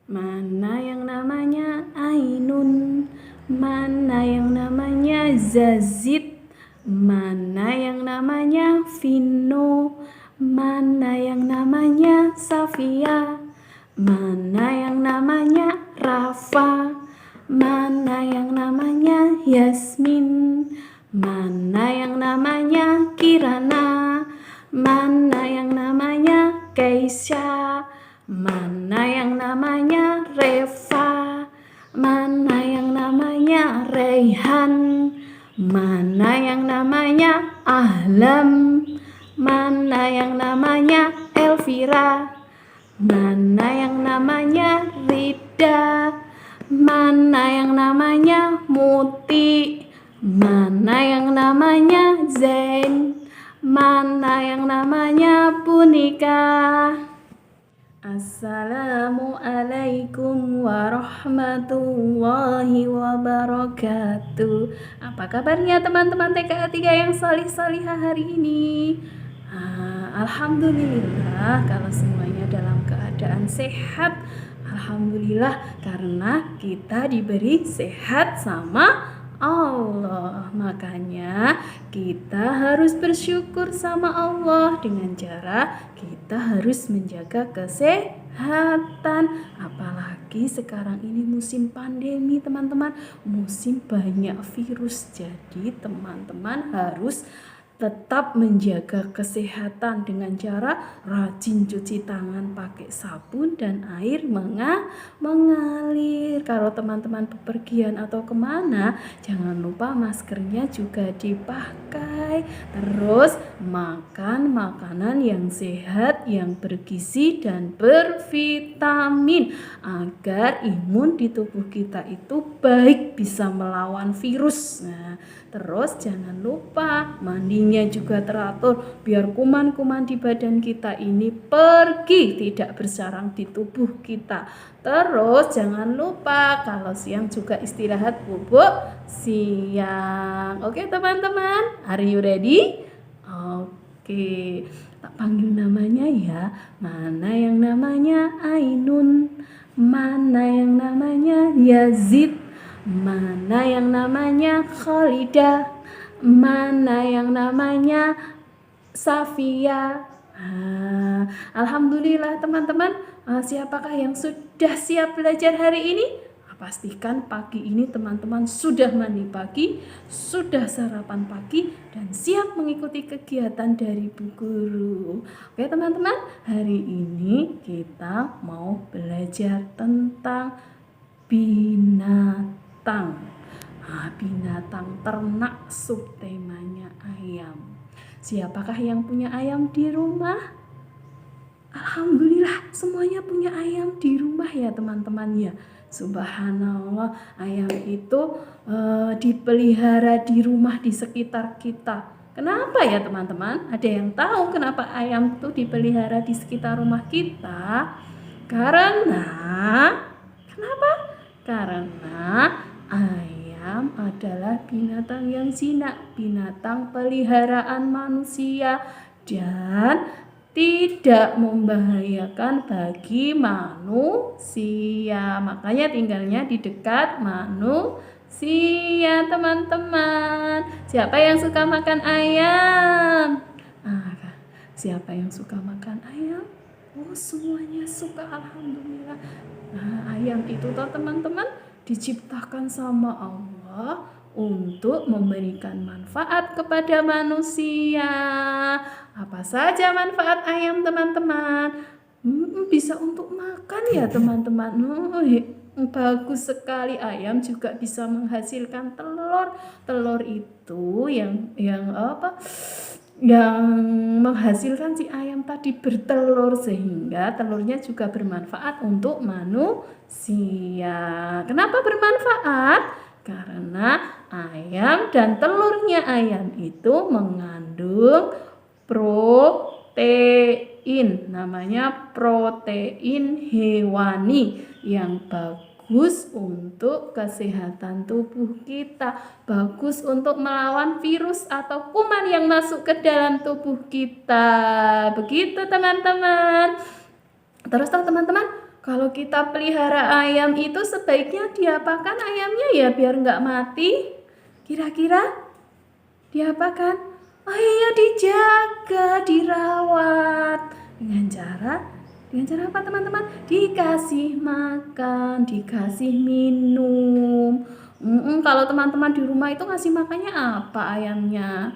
Mana yang namanya ainun? Mana yang namanya zazid? Mana yang namanya vino? Mana yang namanya safia? Mana yang namanya rafa? Mana yang namanya Yasmin? Mana yang namanya Kirana? Mana yang namanya Keisha? Mana yang namanya Reva? Mana yang namanya Raihan? Mana yang namanya Ahlam? Mana yang namanya Elvira? Mana yang namanya Rida? Mana yang namanya Muti? Mana yang namanya Zain? Mana yang namanya Punika? Assalamualaikum warahmatullahi wabarakatuh. Apa kabarnya teman-teman TKA 3 yang salih-salihah hari ini? Alhamdulillah kalau semuanya dalam keadaan sehat. Alhamdulillah karena kita diberi sehat sama Allah. Makanya kita harus bersyukur sama Allah dengan cara kita harus menjaga kesehatan. Apalagi sekarang ini musim pandemi, teman-teman. Musim banyak virus. Jadi teman-teman harus tetap menjaga kesehatan dengan cara rajin cuci tangan pakai sabun dan air mengalir. Kalau teman-teman bepergian atau kemana, jangan lupa maskernya juga dipakai. Terus makan makanan yang sehat, yang bergizi dan bervitamin agar imun di tubuh kita itu baik, bisa melawan virus. Nah, terus jangan lupa mandinya juga teratur biar kuman-kuman di badan kita ini pergi, tidak bersarang di tubuh kita. Terus jangan lupa kalau siang juga istirahat bubuk siang. Oke teman-teman, are you ready? Oke, tak panggil namanya ya. Mana yang namanya Ainun? Mana yang namanya Yazid? Mana yang namanya Khalidah? Mana yang namanya Safia? Alhamdulillah teman-teman. Siapakah yang sudah siap belajar hari ini? Pastikan pagi ini teman-teman sudah mandi pagi, sudah sarapan pagi, dan siap mengikuti kegiatan dari Bu Guru. Oke teman-teman, hari ini kita mau belajar tentang binatang. Binatang ternak, subtemanya ayam. Siapakah yang punya ayam di rumah? Alhamdulillah semuanya punya ayam di rumah ya teman-teman ya. Subhanallah, ayam itu dipelihara di rumah di sekitar kita. Kenapa ya teman-teman? Ada yang tahu kenapa ayam itu dipelihara di sekitar rumah kita? Kenapa? Karena ayam adalah binatang yang jinak, binatang peliharaan manusia dan tidak membahayakan bagi manusia. Makanya tinggalnya di dekat manusia, teman-teman. Siapa yang suka makan ayam? Siapa yang suka makan ayam? Oh, semuanya suka, alhamdulillah. Ayam itu toh teman-teman diciptakan sama Allah untuk memberikan manfaat kepada manusia. Apa saja manfaat ayam teman-teman? Bisa untuk makan ya teman-teman. Bagus sekali, ayam juga bisa menghasilkan telur. Telur itu yang menghasilkan si ayam tadi bertelur sehingga telurnya juga bermanfaat untuk manusia. Kenapa bermanfaat? Karena ayam dan telurnya ayam itu mengandung protein, namanya protein hewani yang bagus untuk kesehatan tubuh kita, bagus untuk melawan virus atau kuman yang masuk ke dalam tubuh kita. Begitu teman-teman. Terus teman-teman, Kalau kita pelihara ayam itu sebaiknya diapakan ayamnya ya biar nggak mati? Kira-kira diapakan? Oh iya, dijaga, dirawat. Dengan cara apa teman-teman? Dikasih makan, dikasih minum. Kalau teman-teman di rumah itu ngasih makannya apa ayamnya?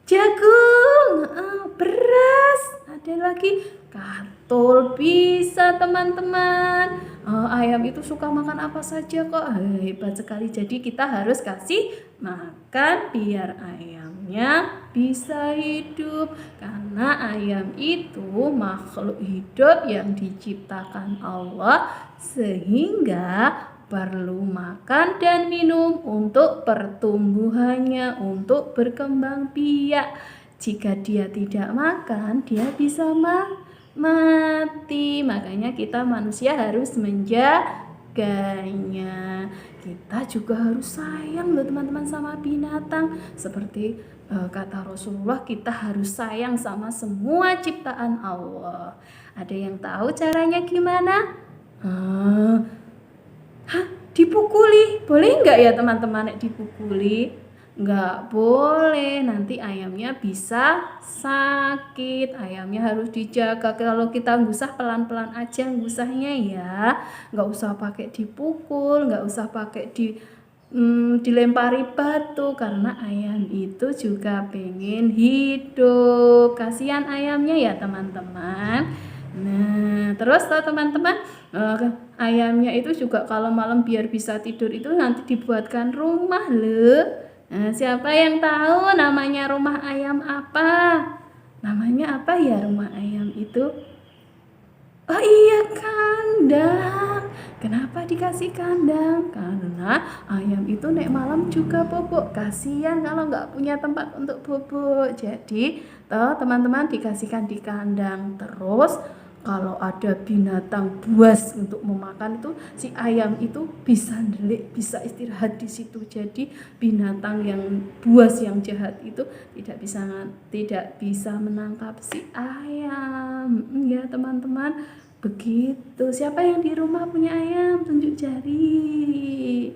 Jagung, beras, ada lagi katul bisa teman-teman. Ayam itu suka makan apa saja kok, hebat sekali. Jadi kita harus kasih makan biar ayamnya bisa hidup. Karena ayam itu makhluk hidup yang diciptakan Allah sehingga perlu makan dan minum untuk pertumbuhannya, untuk berkembang biak. Jika dia tidak makan, dia bisa mati. Makanya kita manusia harus menjaganya. Kita juga harus sayang loh teman-teman sama binatang. Seperti kata Rasulullah, kita harus sayang sama semua ciptaan Allah. Ada yang tahu caranya gimana? Dipukuli, boleh nggak ya teman-teman dipukuli? Nggak boleh, nanti ayamnya bisa sakit. Ayamnya harus dijaga. Kalau kita gusah pelan-pelan aja gusahnya ya, nggak usah pakai dipukul, nggak usah pakai dilempari batu, karena ayam itu juga pengen hidup. Kasihan ayamnya ya teman-teman. Nah, terus teman-teman, ayamnya itu juga kalau malam biar bisa tidur itu nanti dibuatkan rumah loh. Nah, siapa yang tahu namanya rumah ayam apa? Namanya apa ya rumah ayam itu? Oh iya, kandang. Kenapa dikasih kandang? Karena ayam itu nek malam juga bobok. Kasihan kalau nggak punya tempat untuk bobok. Jadi teman-teman dikasihkan di kandang. Terus kalau ada binatang buas untuk memakan itu, si ayam itu bisa ndelik, bisa istirahat di situ. Jadi binatang yang buas yang jahat itu tidak bisa menangkap si ayam. Ya teman-teman, begitu. Siapa yang di rumah punya ayam? Tunjuk jari.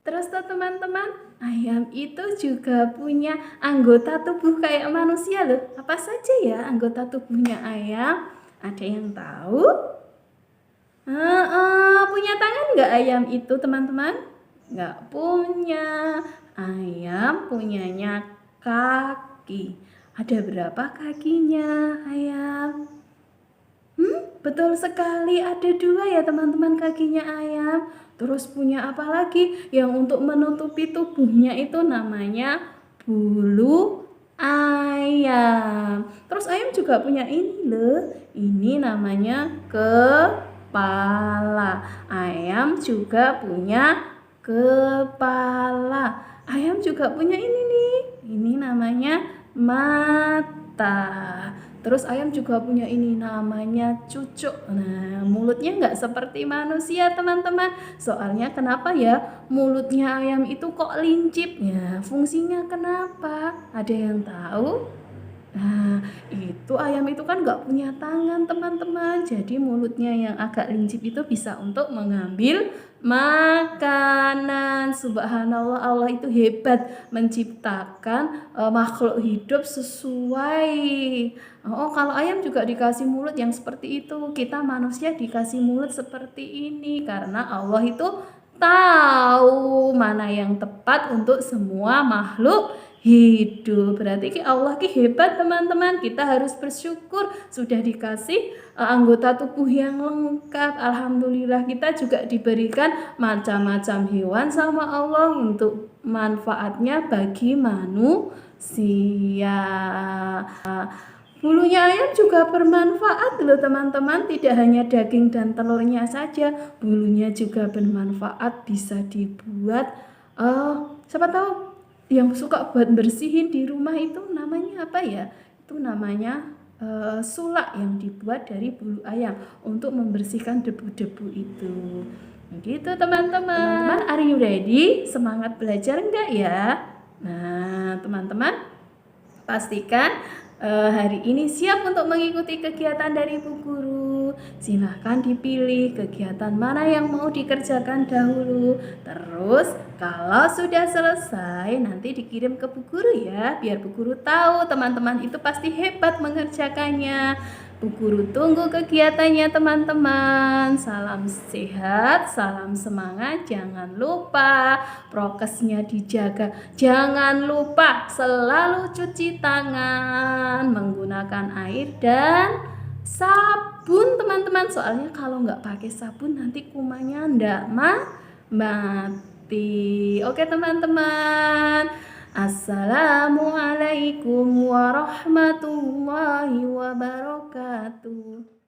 Terus teman-teman, ayam itu juga punya anggota tubuh kayak manusia loh. Apa saja ya anggota tubuhnya ayam? Ada yang tahu? Punya tangan nggak ayam itu teman-teman? Nggak punya. Ayam punyanya kaki. Ada berapa kakinya ayam? Betul sekali, ada 2 ya teman-teman kakinya ayam. Terus punya apa lagi yang untuk menutupi tubuhnya itu namanya bulu ayam. Terus ayam juga punya ini loh, ini namanya kepala. Ayam juga punya kepala. Ayam juga punya ini nih, ini namanya mata. Terus ayam juga punya ini namanya cucuk. Nah, mulutnya nggak seperti manusia teman-teman. Soalnya kenapa ya mulutnya ayam itu kok lincip? Ya, fungsinya kenapa? Ada yang tahu? Nah, itu ayam itu kan nggak punya tangan teman-teman. Jadi mulutnya yang agak lincip itu bisa untuk mengambil makanan. Subhanallah, Allah itu hebat menciptakan makhluk hidup sesuai. Kalau ayam juga dikasih mulut yang seperti itu. Kita manusia dikasih mulut seperti ini karena Allah itu tahu mana yang tepat untuk semua makhluk hidup. Berarti Allah hebat teman-teman. Kita harus bersyukur sudah dikasih anggota tubuh yang lengkap. Alhamdulillah, kita juga diberikan macam-macam hewan sama Allah untuk manfaatnya bagi manusia. Bulunya ayam juga bermanfaat loh teman-teman. Tidak hanya daging dan telurnya saja, bulunya juga bermanfaat, bisa dibuat siapa tahu yang suka buat bersihin di rumah itu namanya apa ya? Itu namanya sulak yang dibuat dari bulu ayam untuk membersihkan debu-debu itu. Begitu teman-teman. Are you ready? Semangat belajar enggak ya? Nah, teman-teman pastikan hari ini siap untuk mengikuti kegiatan dari Bu Guru. Silahkan dipilih kegiatan mana yang mau dikerjakan dahulu. Terus kalau sudah selesai nanti dikirim ke Bu Guru ya, biar Bu Guru tahu teman-teman itu pasti hebat mengerjakannya. Bu Guru tunggu kegiatannya teman-teman. Salam sehat, salam semangat. Jangan lupa prokesnya dijaga. Jangan lupa selalu cuci tangan menggunakan air dan sabun teman-teman. Soalnya kalau nggak pakai sabun nanti kumannya ndak mati. Oke teman-teman. Assalamualaikum warahmatullahi wabarakatuh.